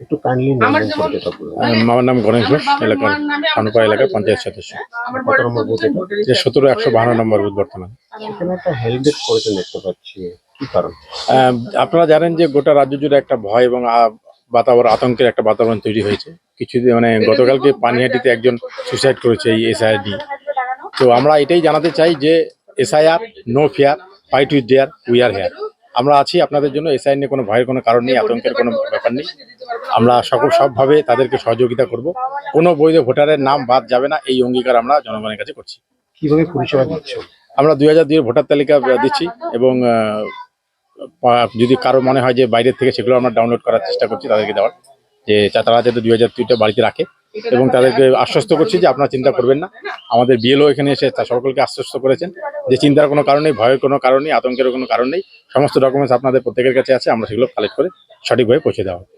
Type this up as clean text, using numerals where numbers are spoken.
একটু কাইন্ডলি আমার নাম গণেশ ঘোষ, এলাকার খানপা এলাকার পঞ্চায়েত সদস্য। কত নম্বর বুথ এটা? 17-152 নম্বর বুথ বর্তমান। এখানে একটা হেল্প ডেস্ক করেছেন দেখতে পাচ্ছি, কি কারণ? আপনারা জানেন যে গোটা রাজ্য জুড়ে একটা ভয় এবং বাতাবরণ, আতঙ্কের একটা বাতাবরণ তৈরি হয়েছে। কিছুদিন গতকালকে পানিহাটিতে একজন সুইসাইড করেছে এই এসআইআরডি। তো আমরা এটাই জানাতে চাই যে SIR no fear, fight with dare, we are here. আমরা আছি আপনাদের জন্য। এসআইআর নিয়ে কোনো ভয়ের কোনো কারণ নেই, আতঙ্কের কোনো ব্যাপার নেই। আমরা সবভাবে তাদেরকে সহযোগিতা করব। কোনো বৈধ ভোটারের নাম বাদ যাবে না, এই অঙ্গীকার আমরা জনগণের কাছে করছি। কিভাবে পরিষেবা দিচ্ছ? আমরা 2002 ভোটার তালিকা দিচ্ছি এবং যদি কারো মনে হয় যে বাইরের থেকে, সেগুলো আমরা ডাউনলোড করার চেষ্টা করছি তাদেরকে দেওয়ার, যে তারা যাতে 2002টা বাড়িতে রাখে। এবং তাদেরকে আশ্বস্ত করছি যে আপনারা চিন্তা করবেন না। আমাদের বিএলও এখানে এসে সকলকে আশ্বস্ত করেছেন যে চিন্তার কোনো কারণ নেই, ভয়ের কোনো কারণ নেই, আতঙ্কের কোনো কারণ নেই। সমস্ত ডকুমেন্টস আপনাদের প্রত্যেকের কাছে আছে, আমরা সেগুলো কালেক্ট করে সঠিকভাবে পৌঁছে দেওয়া হবে।